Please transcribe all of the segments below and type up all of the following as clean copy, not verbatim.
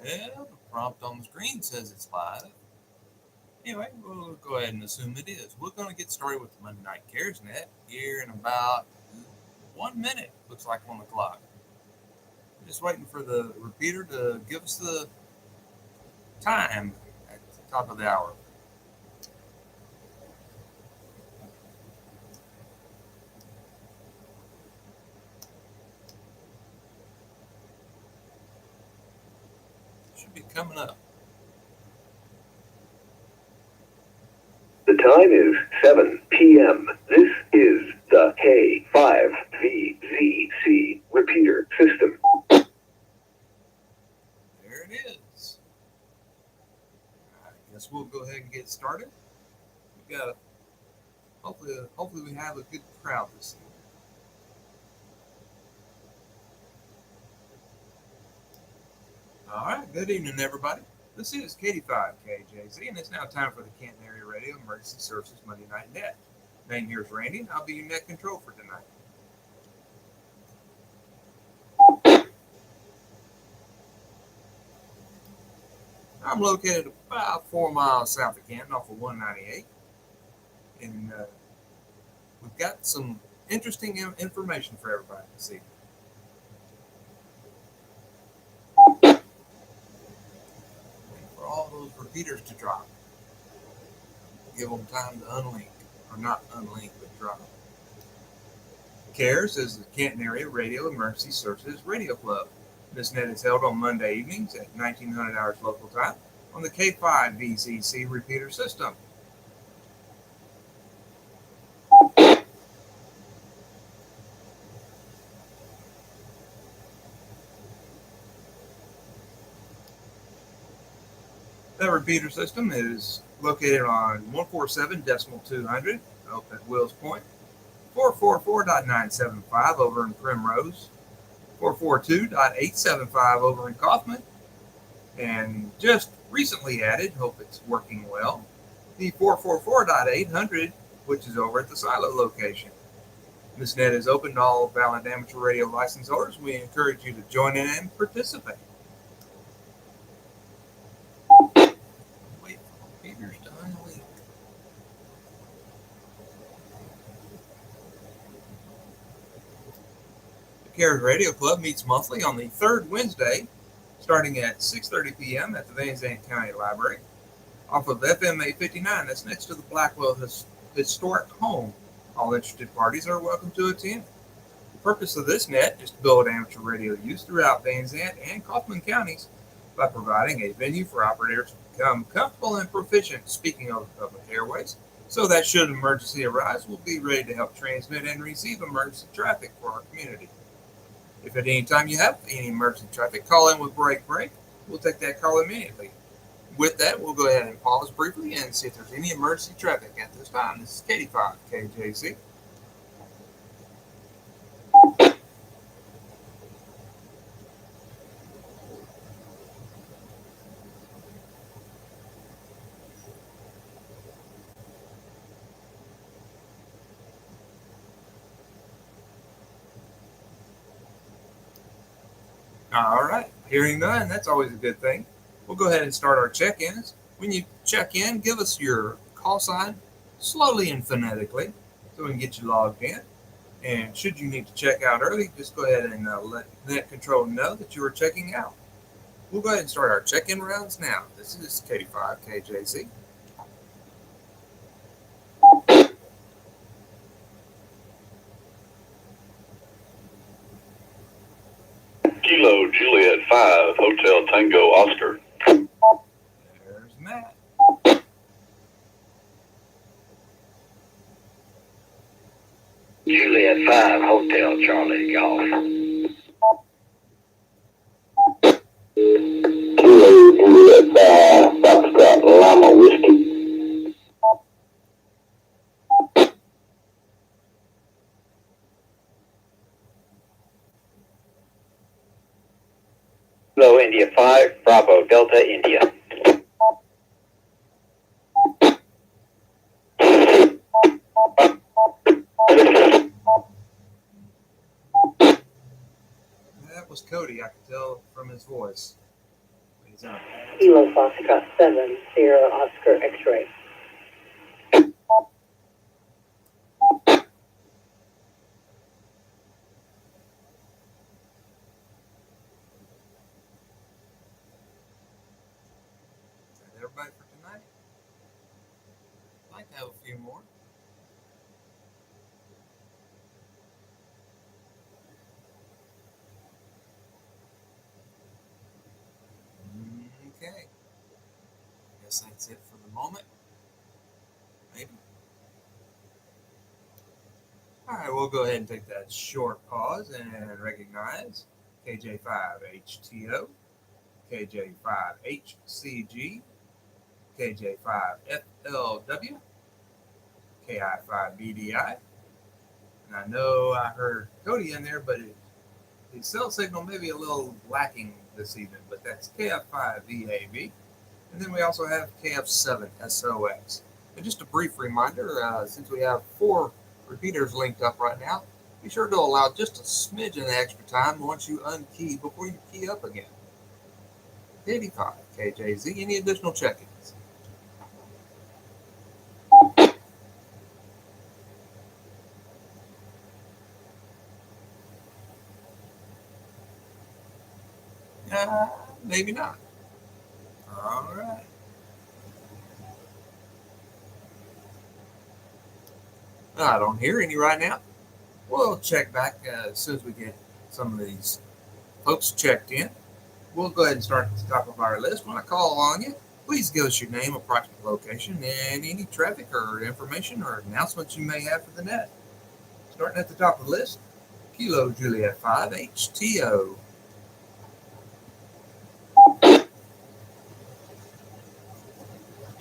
Well, the prompt on the screen says it's live. Anyway, we'll go ahead and assume it is. We're going to get started with the Monday Night Cares Net here in about 1 minute. Looks like on the clock. Just waiting for the repeater to give us the time at the top of the hour. Should be coming up. The time is 7 p.m. This is the K5VZC repeater system. There it is. I guess we'll go ahead and get started. We got hopefully we have a good crowd this evening. All right, good evening, everybody. This is K5KJZ, and it's now time for the Canton Area Radio Emergency Services Monday Night Net. Name here is Randy, and I'll be your net control for tonight. I'm located about 4 miles south of Canton off of 198, and we've got some interesting information for everybody this evening. For all those repeaters to drop, give them time to unlink, or not unlink, but drop. CARES is the Canton Area Radio Emergency Services Radio Club. This net is held on Monday evenings at 1900 hours local time on the K5VCC repeater system. That repeater system is located on 147.200 up at Wills Point, 444.975 over in Primrose, 442.875 over in Kaufman, and just recently added, hope it's working well, the 444.800, which is over at the Silo location. This net is open to all valid amateur radio license holders. We encourage you to join in and participate. Wait for the repeaters to unlink. The CARES Radio Club meets monthly on the third Wednesday, starting at 6:30 p.m. at the Van Zandt County Library, off of FM 859. That's next to the Blackwell Historic Home. All interested parties are welcome to attend. The purpose of this net is to build amateur radio use throughout Van Zandt and Kaufman counties by providing a venue for operators to become comfortable and proficient speaking over public airways, so that should an emergency arise, we'll be ready to help transmit and receive emergency traffic for our community. If at any time you have any emergency traffic, call in with break. We'll take that call immediately. With that, we'll go ahead and pause briefly and see if there's any emergency traffic at this time. This is K5KJC. All right, hearing none, that's always a good thing. We'll go ahead and start our check-ins. When you check in, give us your call sign slowly and phonetically so we can get you logged in. And should you need to check out early, just go ahead and let Net Control know that you are checking out. We'll go ahead and start our check-in rounds now. This is K5KJC. Kilo Juliet 5 Hotel Tango Oscar. There's Matt. Juliet 5 Hotel Charlie Golf. Kilo Juliet 5 Foxtrot Lima Whiskey. Kilo India 5 Bravo Delta India. That was Cody, I could tell from his voice. He's on. Kilo Foxtrot 7, Sierra Oscar X-ray. Is that everybody for tonight? I'd like to have a few more. Okay. I guess that's it for the moment. Maybe. All right, we'll go ahead and take that short pause and recognize KJ5HTO, KJ5HCG, KJ5FLW, KI5BDI. And I know I heard Cody in there, but his cell signal may be a little lacking this evening, but that's KF5VAV. And then we also have KF7SOX. And just a brief reminder, since we have 4 repeaters linked up right now, be sure to allow just a smidgen of extra time once you unkey before you key up again. 85 KJZ, any additional check-ins? Maybe not. All right. I don't hear any right now. We'll check back as soon as we get some of these folks checked in. We'll go ahead and start at the top of our list. When I call on you, please give us your name, approximate location, and any traffic or information or announcements you may have for the net. Starting at the top of the list, Kilo Juliet 5 HTO.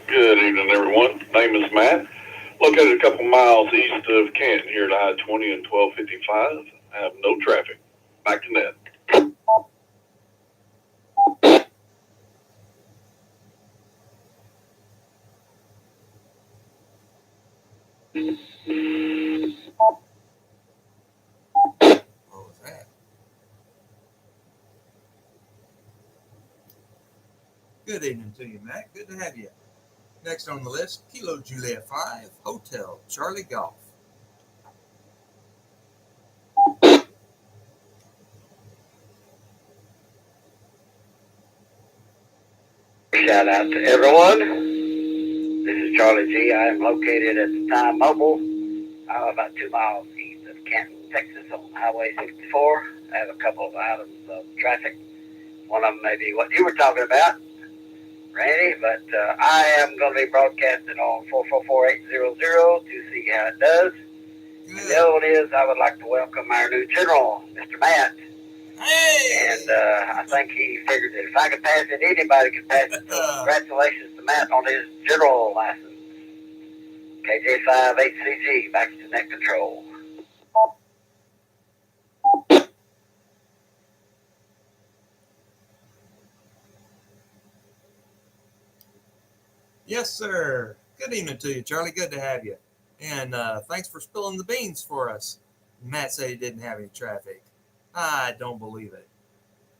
Good evening, everyone. Name is Matt. Located a couple miles east of Canton here at I-20 and 1255. I have no traffic. Back to net. What was that? Good evening to you, Matt. Good to have you. Next on the list, Kilo Juliet 5 Hotel Charlie Golf. Shout out to everyone. This is Charlie G. I am located at the Time Mobile, about 2 miles east of Canton, Texas on Highway 64. I have a couple of items of traffic. One of them may be what you were talking about, Randy, but I am going to be broadcasting on 444800 to see how it does. Good. And the other one is I would like to welcome our new general, Mr. Matt. Hey! And I think he figured that if I could pass it, anybody could pass it. So congratulations to Matt on his general license. KJ5HCG, back to net control. Yes, sir. Good evening to you, Charlie. Good to have you. And thanks for spilling the beans for us. Matt said he didn't have any traffic. I don't believe it.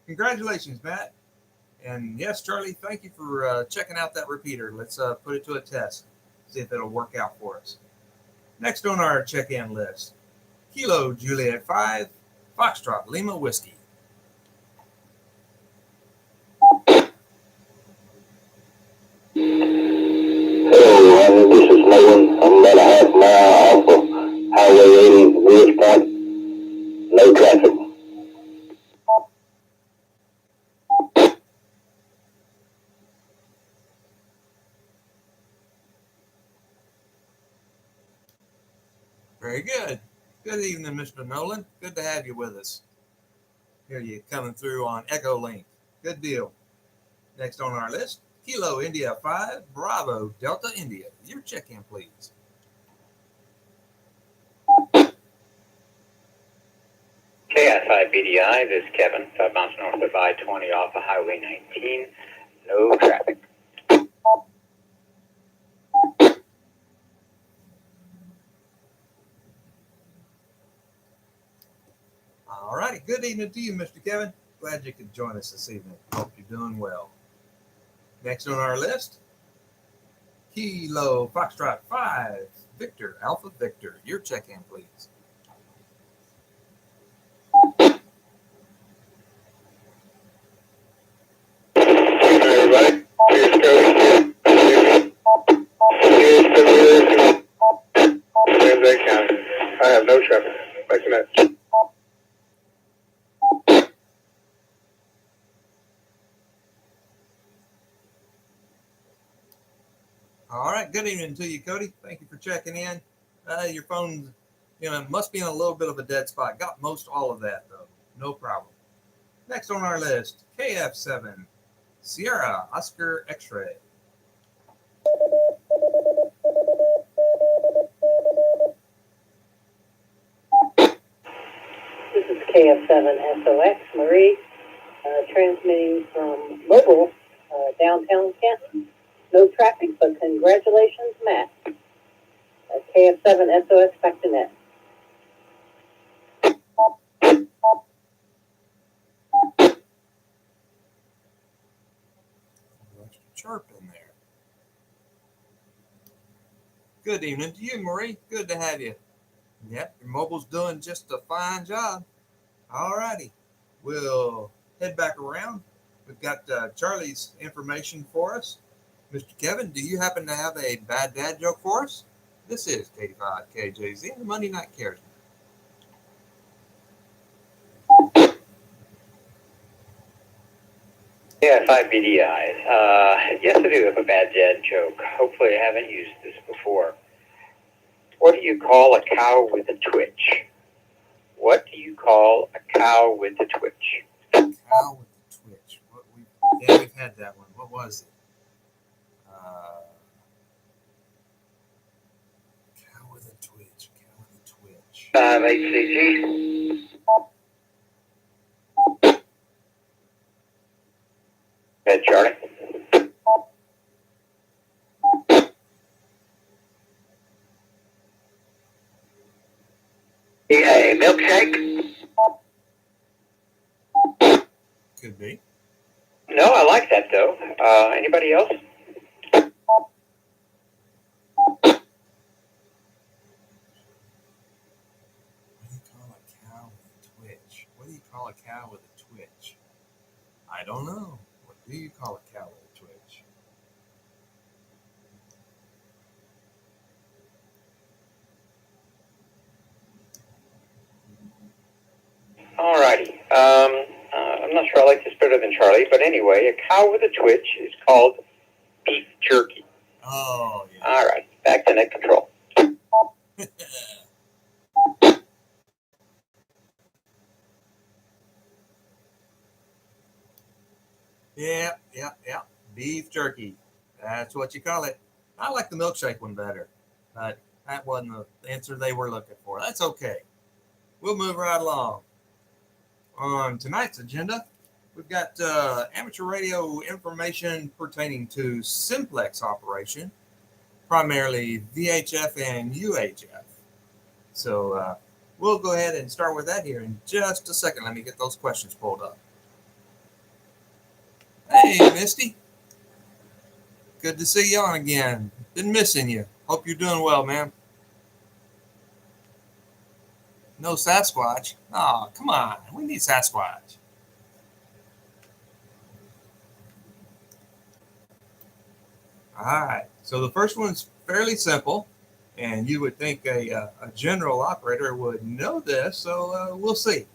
Congratulations, Matt. And yes, Charlie, thank you for checking out that repeater. Let's put it to a test, see if it'll work out for us. Next on our check-in list, Kilo Juliet 5 Foxtrot Lima Whiskey. Hello, this is Nolan. I'm about a half mile off of Highway 80, Woods Point. No traffic. Very good. Good evening, Mr. Nolan. Good to have you with us. Hear you coming through on Echo Link. Good deal. Next on our list, Kilo India 5 Bravo Delta India. Your check-in, please. KI5BDI, this is Kevin, 5 miles north of I-20 off of Highway 19. No traffic. All righty. Good evening to you, Mr. Kevin. Glad you could join us this evening. Hope you're doing well. Next on our list, Kilo Foxtrot 5, Victor Alpha Victor. Your check-in, please. Everybody, here's Cody. Here's County. I have no traffic. Back to that. All right, good evening to you, Cody. Thank you for checking in. Your phone, must be in a little bit of a dead spot. Got most all of that, though. No problem. Next on our list, KF7, Sierra Oscar X-Ray. This is KF7SOX, Marie, transmitting from mobile, downtown Canton. No traffic, but congratulations, Matt. KF7SOX, back to net. Chirp in there. Good evening to you, Marie. Good to have you. Yep, your mobile's doing just a fine job. All righty. We'll head back around. We've got Charlie's information for us. Mr. Kevin, do you happen to have a bad dad joke for us? This is K5 KJZ, the Monday Night Cares. Yeah, 5 BDIs. Yes, I do have a bad dad joke. Hopefully I haven't used this before. What do you call a cow with a twitch? What do you call a cow with a twitch? Cow with a twitch. We've had that one. What was it? Cow with a twitch. Cow with a twitch. 5HCG. Head, Charlie. A milkshake. Could be. No, I like that though. Anybody else? What do you call a cow with a twitch? I don't know. What do you call a cow with a twitch? Alrighty. I'm not sure I like this better than Charlie, but anyway, a cow with a twitch is called beef jerky. Oh, yeah. Alright, back to net control. Yeah. Beef jerky. That's what you call it. I like the milkshake one better, but that wasn't the answer they were looking for. That's okay. We'll move right along. On tonight's agenda, we've got amateur radio information pertaining to simplex operation, primarily VHF and UHF. So we'll go ahead and start with that here in just a second. Let me get those questions pulled up. Hey, Misty. Good to see you on again. Been missing you. Hope you're doing well, man. No Sasquatch? Oh, come on. We need Sasquatch. All right. So the first one's fairly simple, and you would think a general operator would know this, so we'll see.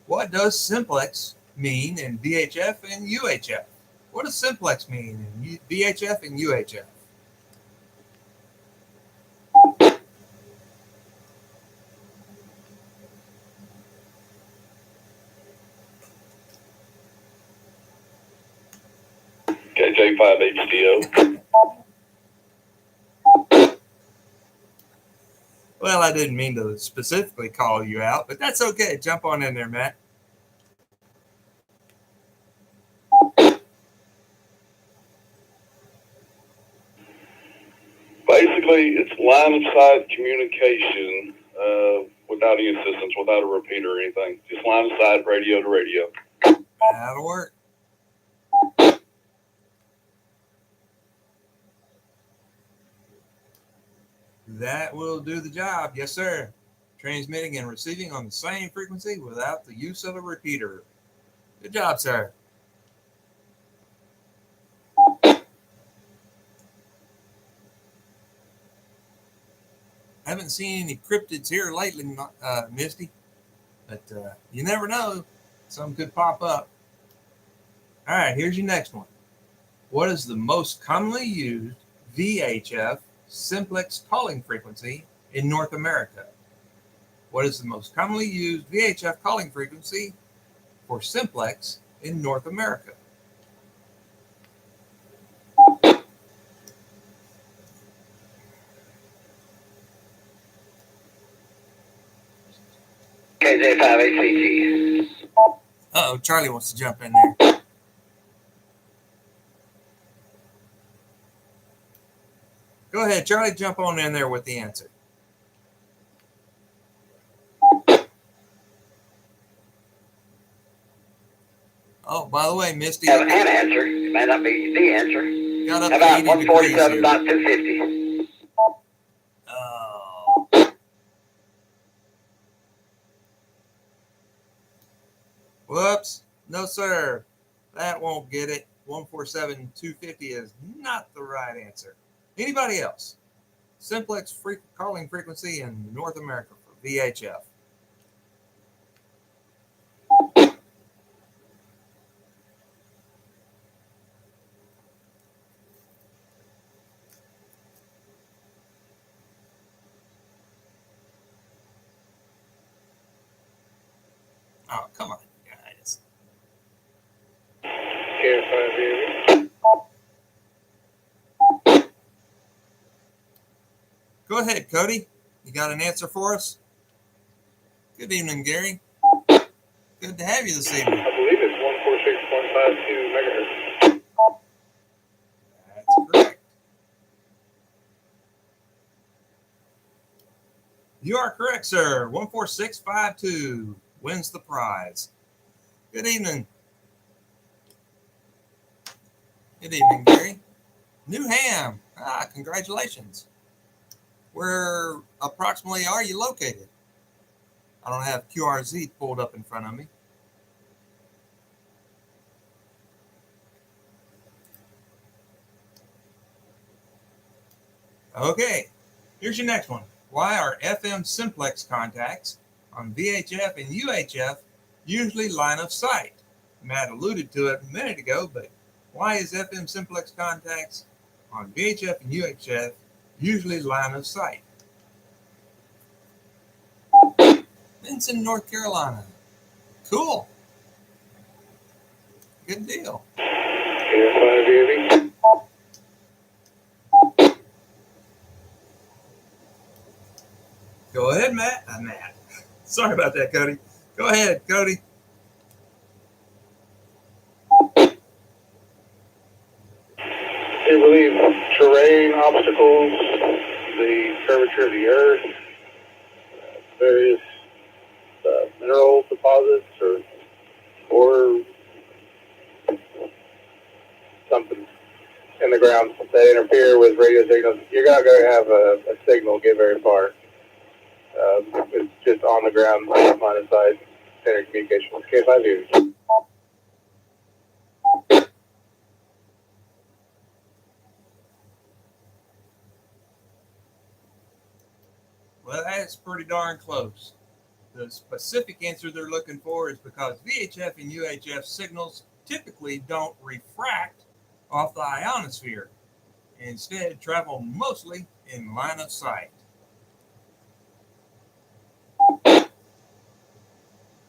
What does simplex mean in VHF and UHF? What does simplex mean in VHF and UHF? KJ5HDO. Well, I didn't mean to specifically call you out, but that's okay. Jump on in there, Matt. Basically, it's line of sight communication without any assistance, without a repeater or anything. Just line of sight, radio to radio. That'll work. That will do the job. Yes, sir. Transmitting and receiving on the same frequency without the use of a repeater. Good job, sir. Haven't seen any cryptids here lately, Misty, but you never know. Some could pop up. All right, here's your next one. What is the most commonly used VHF simplex calling frequency in North America? What is the most commonly used VHF calling frequency for simplex in North America? KJ5ACG. Uh-oh, Charlie wants to jump in there. Go ahead, Charlie, jump on in there with the answer. Oh, by the way, Misty. Have an answer. It may not be the answer. Got up How about to 80 degrees here. 147.250? Oh. Whoops. No, sir. That won't get it. 147.250 is not the right answer. Anybody else? Simplex calling frequency in North America for VHF. Oh, come on, guys. Go ahead, Cody. You got an answer for us? Good evening, Gary. Good to have you this evening. I believe it's 146.52 megahertz. That's correct. You are correct, sir. 14652 wins the prize. Good evening. Good evening, Gary. Newham. Congratulations. Where approximately are you located? I don't have QRZ pulled up in front of me. Okay, here's your next one. Why are FM simplex contacts on VHF and UHF usually line of sight? Matt alluded to it a minute ago, but why is FM simplex contacts on VHF and UHF usually line of sight? Vinson, North Carolina. Cool. Good deal. Go ahead, Matt. Matt. Sorry about that, Cody. Go ahead, Cody. They believe terrain obstacles, the curvature of the earth, various mineral deposits, or something in the ground that interfere with radio signals. You're not going to have a signal get very far. It's just on the ground, line of sight, standard communication with K5 views. Well, that's pretty darn close. The specific answer they're looking for is because VHF and UHF signals typically don't refract off the ionosphere. Instead, travel mostly in line of sight.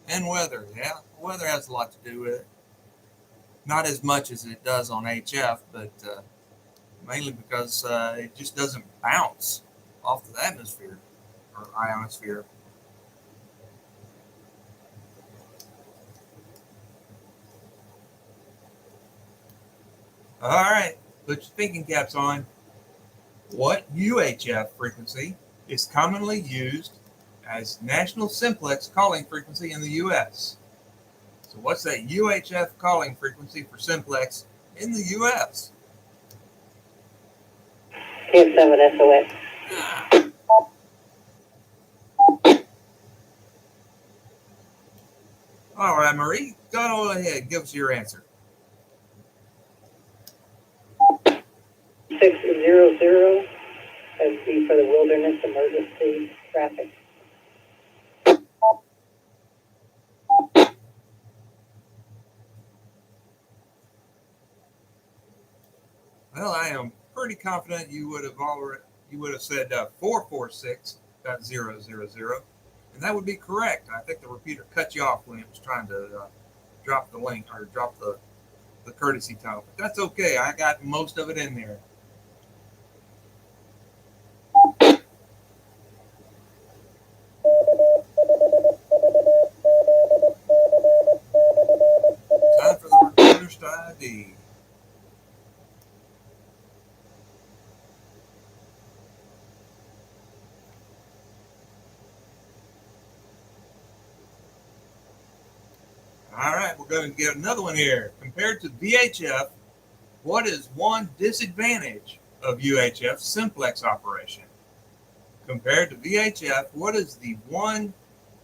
And weather, yeah. Weather has a lot to do with it. Not as much as it does on HF, but mainly because it just doesn't bounce off the atmosphere or ionosphere. All right, put your thinking caps on. What UHF frequency is commonly used as national simplex calling frequency in the U.S.? So what's that UHF calling frequency for simplex in the U.S.? K7 SOS. All right, Marie, go ahead. Give us your answer. 600, that'd be for the wilderness emergency traffic. Well, I am pretty confident you would have said 446.000, and that would be correct. I think the repeater cut you off when it was trying to drop the link or drop the courtesy tone. But that's okay. I got most of it in there. Time for the repeaters to ID. All right, we're going to get another one here. Compared to VHF, what is one disadvantage of UHF simplex operation? Compared to VHF, what is the one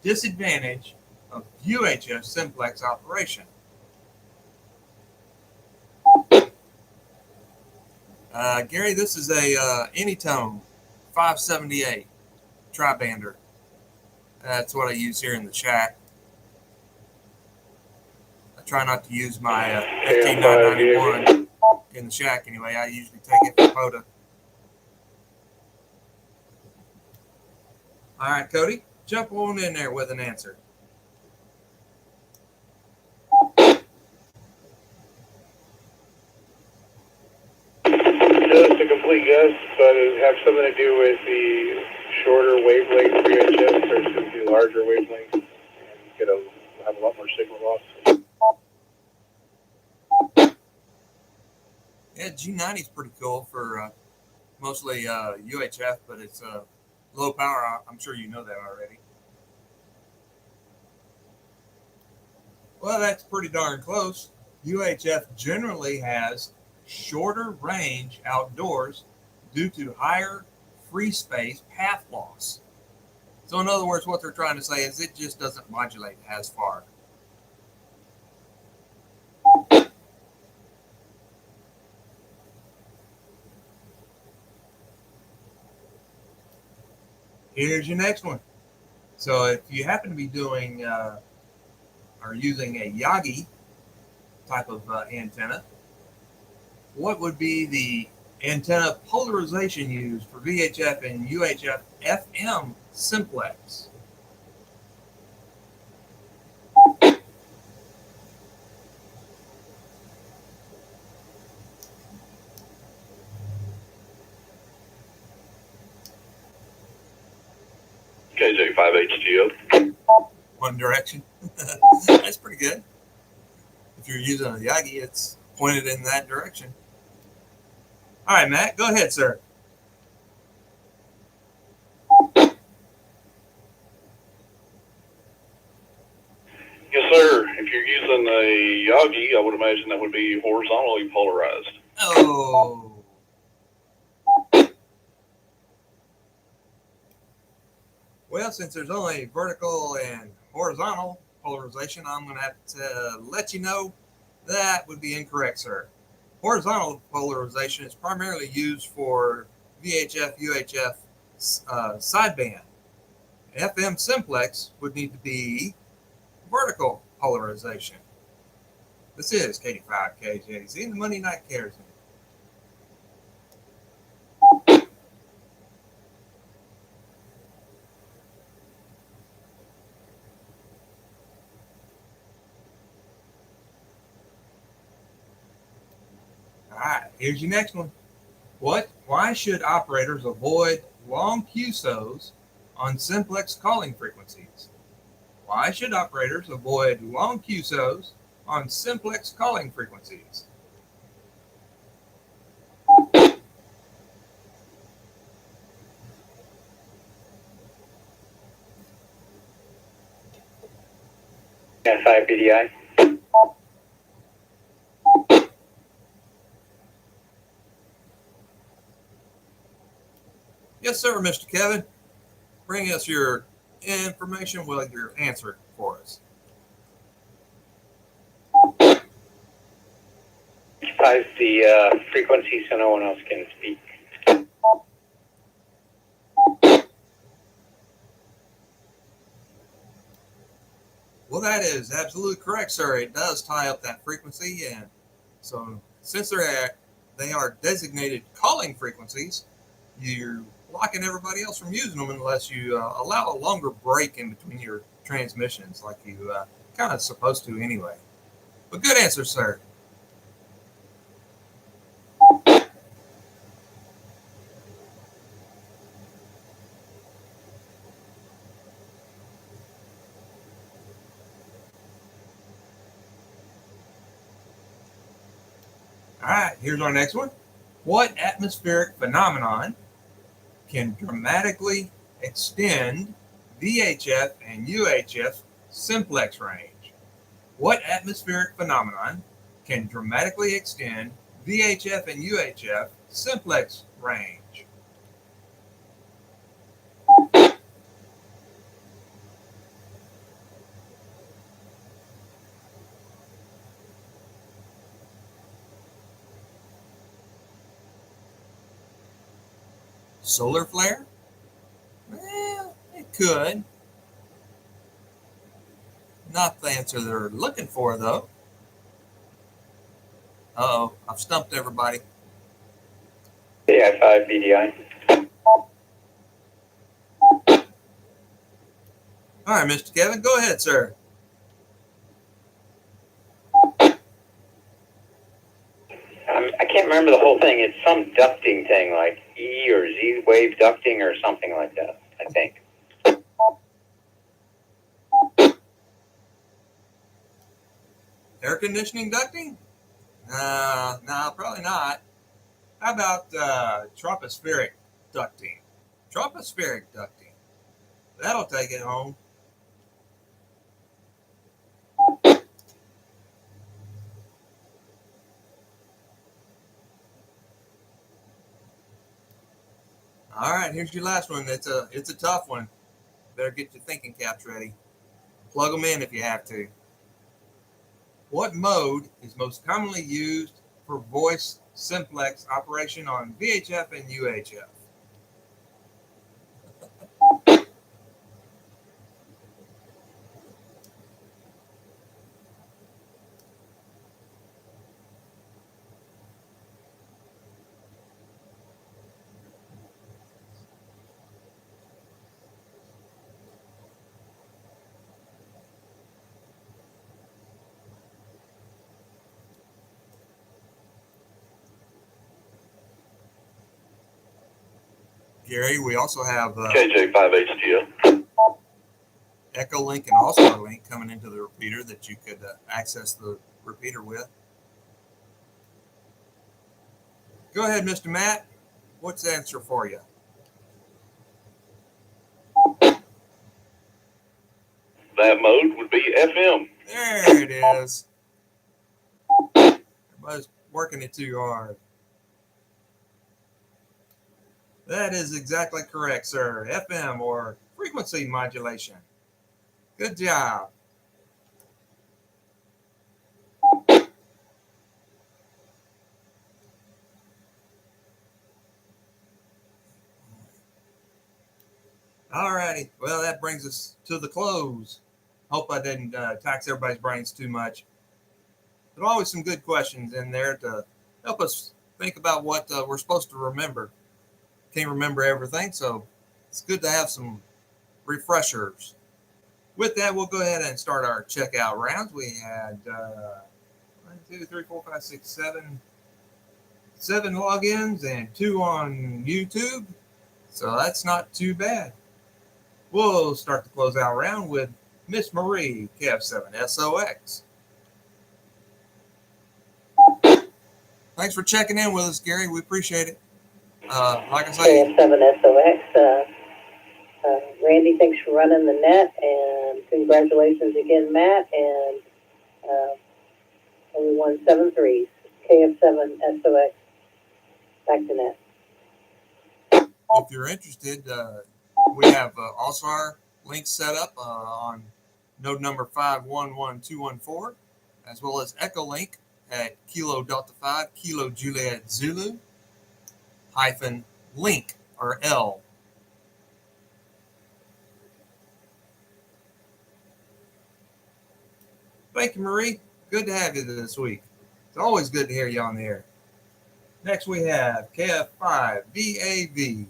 disadvantage of UHF simplex operation? Gary, this is a Anytone 578 tri-bander. That's what I use here in the shack. I try not to use my FT991 in the shack anyway. I usually take it for POTA. All right, Cody, jump on in there with an answer. Just a complete guess, but it would have something to do with the shorter wavelength VHF versus the larger wavelength, and have a lot more signal loss. Yeah, G90 is pretty cool for mostly UHF, but it's low power. I'm sure you know that already. Well, that's pretty darn close. UHF generally has shorter range outdoors due to higher free space path loss. So, in other words, what they're trying to say is it just doesn't modulate as far. Here's your next one. So, if you happen to be doing or using a Yagi type of antenna, what would be the antenna polarization used for VHF and UHF FM simplex? KJ5HGO. One direction. That's pretty good. If you're using a Yagi, it's pointed in that direction. All right, Matt, go ahead, sir. Yes, sir. If you're using a Yagi, I would imagine that would be horizontally polarized. Oh. Well, since there's only vertical and horizontal polarization, I'm going to have to let you know that would be incorrect, sir. Horizontal polarization is primarily used for VHF, UHF sideband. FM simplex would need to be vertical polarization. This is 85 KJZ, the Monday Night Cares. All right, here's your next one. Why should operators avoid long QSOs on simplex calling frequencies? Why should operators avoid long QSOs on simplex calling frequencies? S5BDI. Yes, sir, Mr. Kevin. Bring us your information, well, your answer for us. emphasize the frequency so no one else can speak. Well, that is absolutely correct, sir. It does tie up that frequency, and so since they are designated calling frequencies, you're blocking everybody else from using them unless you allow a longer break in between your transmissions, like you kind of supposed to anyway. But good answer, sir. All right, here's our next one. What atmospheric phenomenon can dramatically extend VHF and UHF simplex range? What atmospheric phenomenon can dramatically extend VHF and UHF simplex range? Solar flare? Well, it could. Not the answer they're looking for, though. Uh-oh, I've stumped everybody. AI5 BDI. All right, Mr. Kevin, go ahead, sir. I can't remember the whole thing. It's some ducting thing, like E or Z wave ducting or something like that, I think. Air conditioning ducting? No, probably not. How about tropospheric ducting? Tropospheric ducting. That'll take it home. All right, here's your last one. It's a tough one. Better get your thinking caps ready. Plug them in if you have to. What mode is most commonly used for voice simplex operation on VHF and UHF? Gary, we also have KJ5HTL. Echo Link and All-Star Link coming into the repeater that you could access the repeater with. Go ahead, Mr. Matt. What's the answer for you? That mode would be FM. There it is. Everybody's working it too hard. That is exactly correct, sir. FM, or frequency modulation. Good job. All righty. Well, that brings us to the close. Hope I didn't tax everybody's brains too much. But always some good questions in there to help us think about what we're supposed to remember. Can't remember everything, so it's good to have some refreshers. With that, we'll go ahead and start our checkout rounds. We had 1, 2, 3, 4, 5, 6, 7 logins and 2 on YouTube. So that's not too bad. We'll start the closeout round with Miss Marie, KF7SOX. Thanks for checking in with us, Gary. We appreciate it. Like I say, KF7SOX. Randy, thanks for running the net, and congratulations again, Matt, and only won 7 threes. KF7SOX. Back to net. if you're interested, we have All-Star links set up on node number 511214, as well as Echo Link at Kilo Delta 5, Kilo Juliet Zulu, hyphen link, or L. Thank you, Marie. Good to have you this week. It's always good to hear you on the air. Next we have KF5 VAV.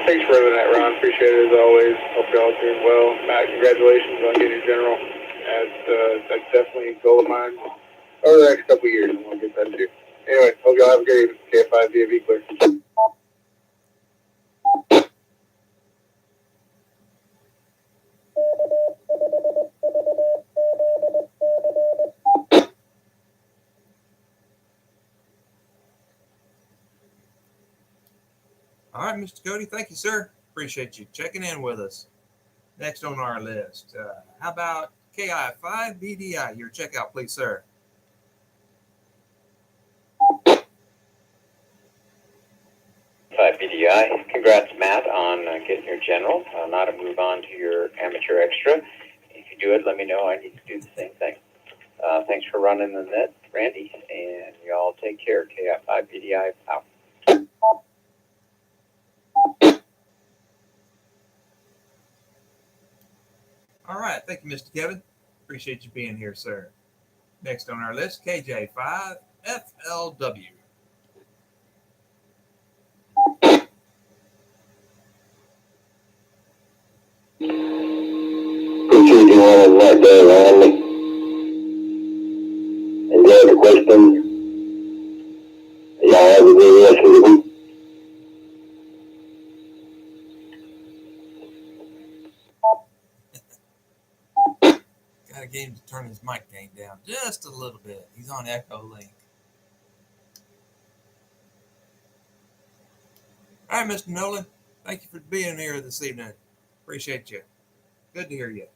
Thanks for running that, Ron. Appreciate it as always. Hope y'all doing well. Matt, congratulations on getting your general. That's definitely a goal of mine over the next couple of years, and we'll get that too. Anyway, hope y'all have a great evening. KF5 VAV clear. All right, Mr. Cody, thank you, sir. Appreciate you checking in with us. Next on our list, how about KI5BDI? Your checkout, please, sir. BDI. Congrats, Matt, on getting your general. Now to move on to your amateur extra. If you do it, let me know. I need to do the same thing. Thanks for running the net, Randy, and y'all take care. KI5BDI out. All right, thank you, Mr. Kevin. Appreciate you being here, sir. Next on our list, KJ5FLW. Appreciate you running that day, Randy. Enjoy the questions. Y'all have a good rest of the week. Got to get him to turn his mic gain down just a little bit. He's on Echo Link. All right, Mr. Nolan. Thank you for being here this evening. Appreciate you. Good to hear you.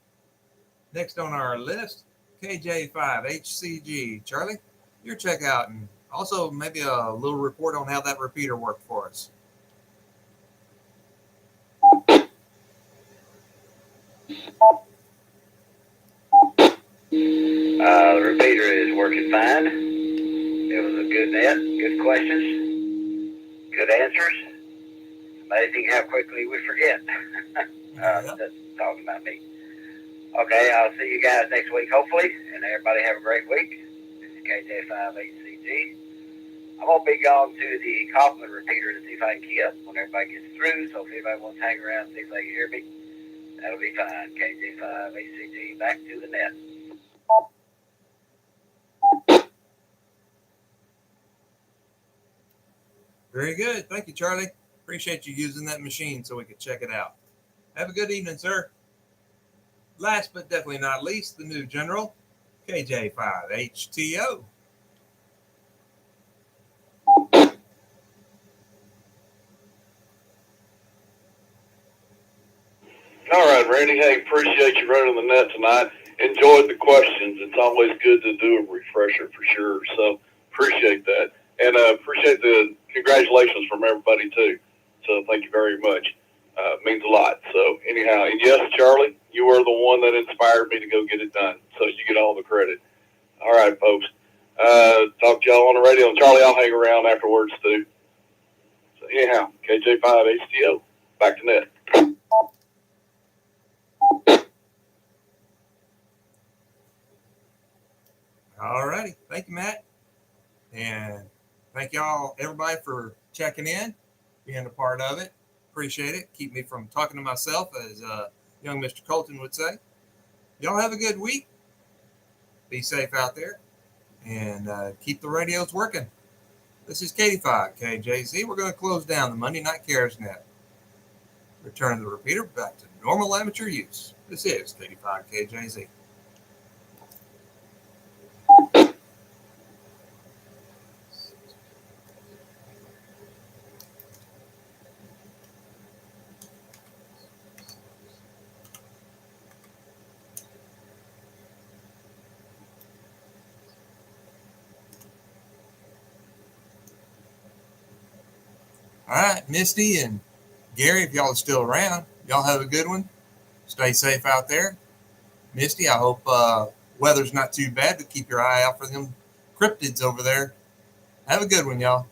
Next on our list, KJ5HCG. Charlie, your checkout, and also maybe a little report on how that repeater worked for us. The repeater is working fine. It was a good net, good questions, good answers. Amazing how quickly we forget. That's talking about me. Okay, I'll see you guys next week, hopefully, and everybody have a great week. This is KJ5HCG. I'm going to be gone to the compliment repeater to see if I can key up when everybody gets through, so if anybody wants to hang around and see if they can hear me, that'll be fine. KJ5HCG, back to the net. Very good. Thank you, Charlie. Appreciate you using that machine so we could check it out. Have a good evening, sir. Last but definitely not least, the new general, KJ5HTO. All right, Randy. Hey, appreciate you running the net tonight. Enjoyed the questions. It's always good to do a refresher for sure. So appreciate that. And appreciate the congratulations from everybody too. So thank you very much. Means a lot. So anyhow, and yes, Charlie, you were the one that inspired me to go get it done. So you get all the credit. All right, folks. Talk to y'all on the radio. And Charlie, I'll hang around afterwards too. So anyhow, KJ5HTO, back to net. All righty. Thank you, Matt. And thank y'all, everybody, for checking in, being a part of it. Appreciate it. Keep me from talking to myself, as young Mr. Colton would say. Y'all have a good week. Be safe out there. And keep the radios working. This is KD5 KJZ. We're going to close down the Monday Night Cares Net. Return the repeater back to normal amateur use. This is KD5 KJZ. All right, Misty and Gary, if y'all are still around, y'all have a good one. Stay safe out there. Misty, I hope weather's not too bad, but keep your eye out for them cryptids over there. Have a good one, y'all.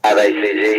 ACG.